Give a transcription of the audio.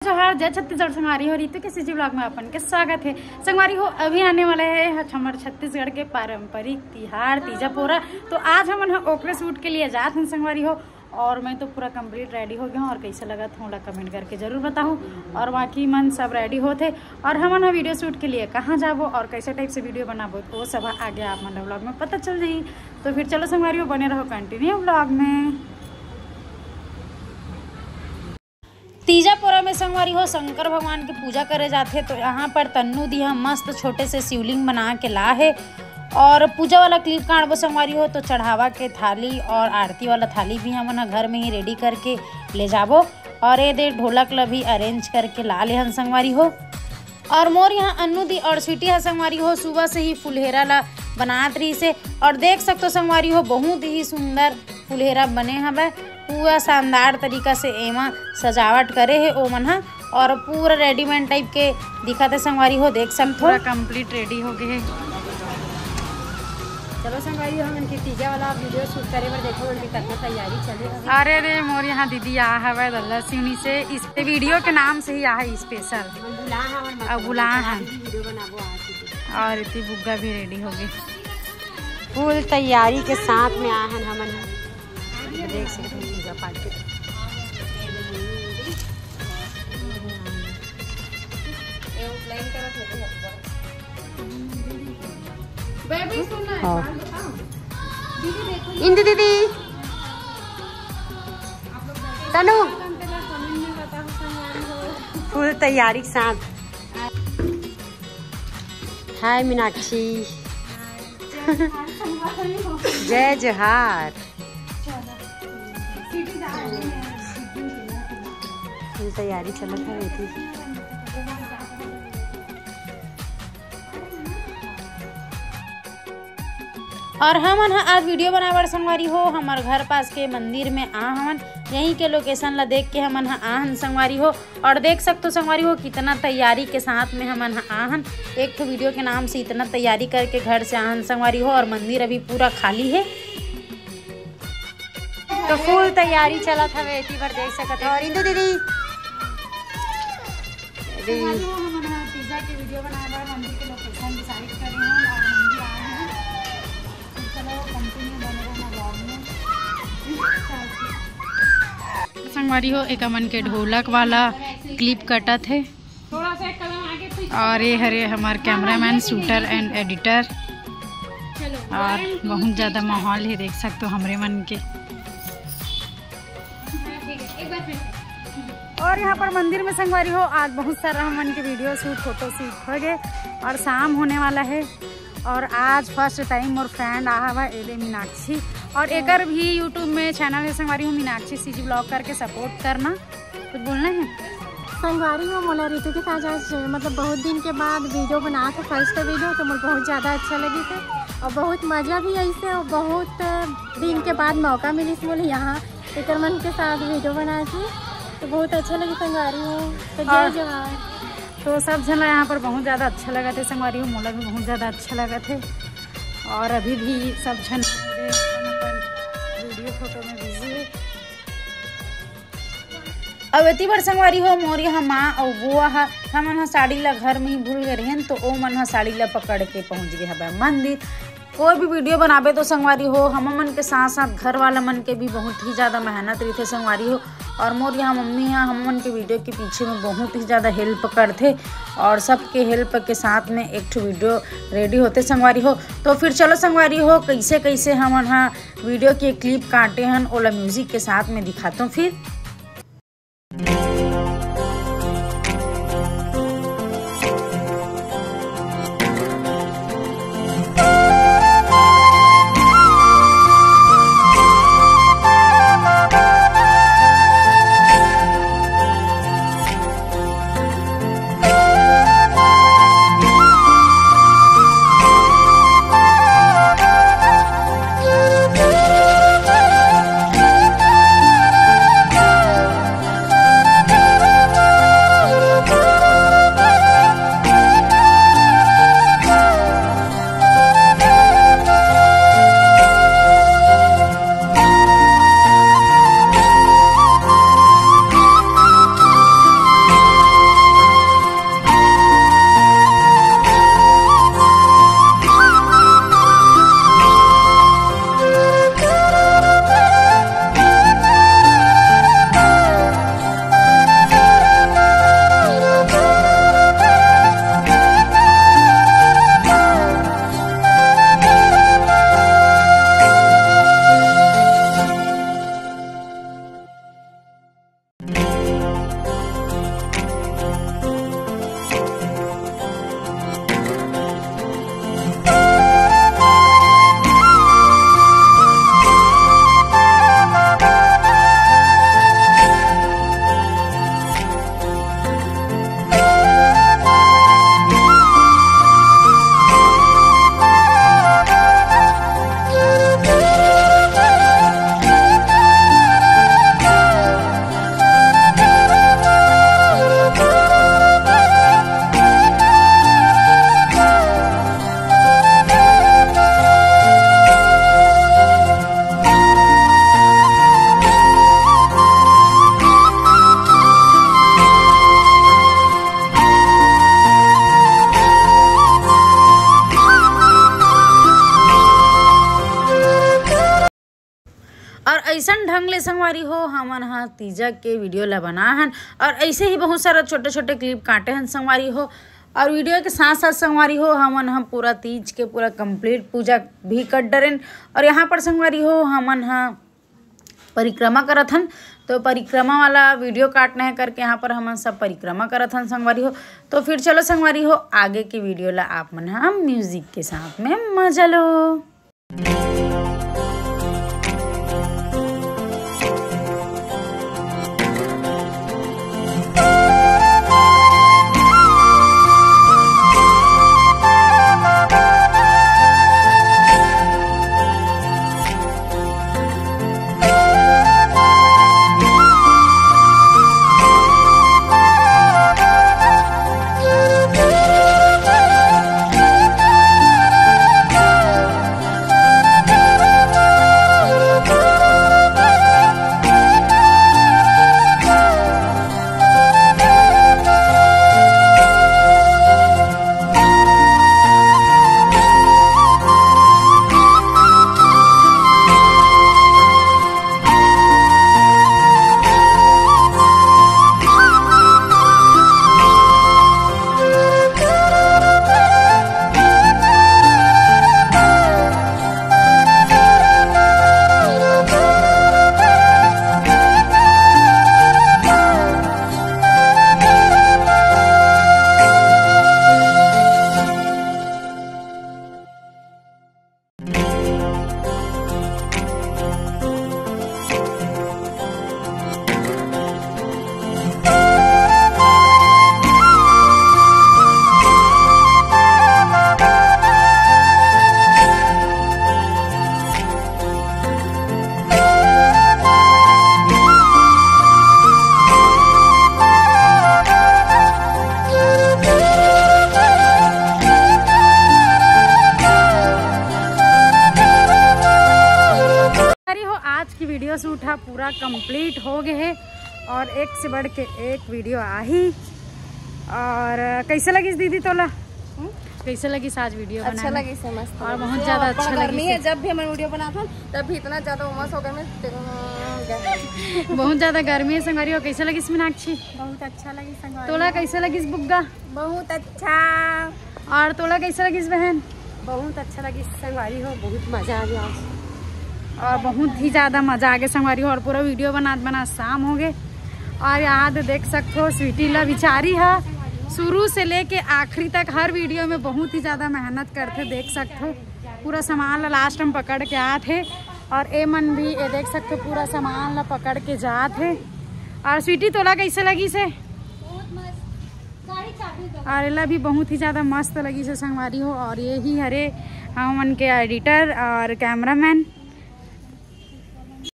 जोहार जय छत्तीसगढ़। संगवारी हो रीतु के सीजी ब्लॉग में अपन के स्वागत है। संगवारी हो अभी आने वाले है हमारे छत्तीसगढ़ के पारंपरिक तिहार तीजा पोरा। तो आज हम ओकरे शूट के लिए जाते हैं संगवारी हो। और मैं तो पूरा कंप्लीट रेडी हो गया हूँ और कैसे लगा थोड़ा कमेंट करके जरूर बताऊँ। और बाकी मन सब रेडी होते और हम वीडियो शूट के लिए कहाँ जाबो और कैसे टाइप से वीडियो बनाबो वो सब आगे आप मन ब्लॉग में पता चल जाई। तो फिर चलो संगवारी हो बने रहो कंटिन्यू ब्लॉग में। तीजा पोरा में संगवारी हो शंकर भगवान की पूजा करे जाते। तो यहाँ पर तन्नू दिया मस्त छोटे से शिवलिंग बना के ला है और पूजा वाला क्लिप काटबो संगवारी हो। तो चढ़ावा के थाली और आरती वाला थाली भी हम घर में ही रेडी करके ले जाबो। और ये दे ढोलक ला भी अरेंज करके ला ले हन संगवारी हो। और मोर यहाँ अन्नू दी और स्वीटी है संगवारी हो सुबह से ही फुलहेरा ला बनात रही से। और देख सकते संगवारी हो बहुत ही सुंदर फुलहेरा बने हवे। पूरा शानदार तरीका से एमा सजावट करे है ओ मन हा। और पूरा रेडीमेड टाइप के दिखत है संगवारी हो। देख सकते पूरा कंप्लीट रेडी हो गए है। चलो संगवारी हम इनकी तीजा वाला वीडियो शूट करे बर देखो उनकी कितना तैयारी चले। अरे रे मोर यहाँ दीदी आ हवे दल्ला सिवनी से इस वीडियो के नाम से ही आ है स्पेशल बुला है। और इतनी बुग्गा भी रेडी हो गई फुल तैयारी के साथ में आहन हमन देख सकते हैं पूजा पाठ के। इंदु दीदी तनु फुल तैयारी के साथ। हाय मीनाक्षी जय जोहार। तैयारी चलत है। और हम आज वीडियो बनावर संगवारी हो हमारे घर पास के मंदिर में आ हमन यहीं के लोकेशन ला देख के हमन आहन संगवारी हो। और देख सकते हो संगवारी हो कितना तैयारी के साथ में हमन आहन एक तो वीडियो के नाम से इतना तैयारी करके घर से आहन संगवारी हो। और मंदिर अभी पूरा खाली है तो फुल तैयारी चलत हवे इसी बार देख सकत हो। और इंदु दीदी पिज्जा के वीडियो बनाए बार मंदिर के लोकेशन डिसाइड करे हैं और मंदिर आए हैं। चलो कंटिन्यू बने रहना ब्लॉग में। संगवारी हो एक अमन के ढोलक वाला क्लिप कटत है। और ये हरे हमारे कैमरामैन शूटर एंड एडिटर। और बहुत ज़्यादा माहौल है देख सकते हो हमरे मन के। और यहाँ पर मंदिर में संगवारी हो आज बहुत सारा हमन के वीडियो शूट फोटो शूट हो गए और शाम होने वाला है। और आज फर्स्ट टाइम मोर फ्रेंड आ हुआ एले मीनाक्षी। और एक भी यूट्यूब में चैनल है संगवारी हो मीनाक्षी सीजी ब्लॉग करके सपोर्ट करना। कुछ बोलना है संगवारी हो मोला ऋतु के साथ मतलब बहुत दिन के बाद वीडियो बना था फर्स्ट वीडियो तो मुझे बहुत ज़्यादा अच्छा लगी था और बहुत मज़ा भी ऐसे और बहुत दिन के बाद मौका मिली बोले यहाँ एक मन के साथ वीडियो बनाए थे तो बहुत अच्छा लगी संगवारी हो। तो जय जोहार। तो सब जन यहाँ पर बहुत ज़्यादा अच्छा लगा थे संगवारी हो मोला भी बहुत ज़्यादा अच्छा लगा थे। और अभी भी सब जन वीडियो फोटो में बिजी है। अब इतनी बार संगवारी हो मोर यहाँ माँ और बुआ हमन साड़ी ला घर में ही भूल गए रहन तो ओ मन साड़ी ला पकड़ के पहुँच गए हवे मंदिर। कोई भी वीडियो बनाबे तो संगवारी हो हम मन के साथ साथ घर वाला मन के भी बहुत ही ज़्यादा मेहनत रही थे संगवारी हो। और मोर यहाँ मम्मी यहाँ हम मन के वीडियो के पीछे में बहुत ही ज़्यादा हेल्प करते और सबके हेल्प के साथ में एक वीडियो रेडी होते संगवारी हो। तो फिर चलो संगवारी हो कैसे कैसे हम वीडियो के क्लिप काटे हन ओला म्यूजिक के साथ में दिखाता हूँ। फिर ऐसन ढंग ले संगवारी हो हमन हा तीजा के वीडियो ला बना हन और ऐसे ही बहुत सारा छोटे छोटे क्लिप काटे हन संगवारी हो। और वीडियो के साथ साथ संगवारी हो हमन हम पूरा तीज के पूरा कंप्लीट पूजा भी कर डरेन। और यहाँ पर संगवारी हो हमन हा परिक्रमा करत हन, तो परिक्रमा वाला वीडियो काटना है करके यहाँ पर हम सब परिक्रमा करत हन संगवारी हो। तो फिर चलो संगवारी हो आगे के वीडियो ला आप मन हम म्यूजिक के साथ में मजा लो। आज की वीडियो शूट है पूरा कंप्लीट हो गए है और एक से बढ़ के एक वीडियो आ ही। और कैसे लगी दीदी तोला? कैसे लगी आज वीडियो? अच्छा लगी से मस्त और बहुत ज्यादा अच्छा लगी है। जब भी हम वीडियो बनाते हैं तब भी इतना ज्यादा उमस हो गया बहुत ज्यादा गर्मी है संगवारी हो। कैसे लगी मीनाक्षी? बहुत अच्छा लगी संगवारी। तोला कैसे लगी बुग्गा? बहुत अच्छा। और तोला कैसे लगी बहन? बहुत अच्छा लगी संगवारी हो, बहुत मजा आ गया और बहुत ही ज़्यादा मज़ा आ गया संगवारी हो। और पूरा वीडियो बना शाम हो गए। और यहाँ तो देख सकते हो स्वीटी ला बिचारी है शुरू से लेके आखिरी तक हर वीडियो में बहुत ही ज़्यादा मेहनत करते, देख सकते हो पूरा सामान ला लास्ट में पकड़ के आए थे। और ए मन भी ये देख सकते हो पूरा सामान ला पकड़ के जाते थे। और स्वीटी तोला कैसे लगी से? और एला भी बहुत ही ज़्यादा मस्त लगी से संगवारी हो। और ये ही हरे हम मन के एडिटर और कैमरामैन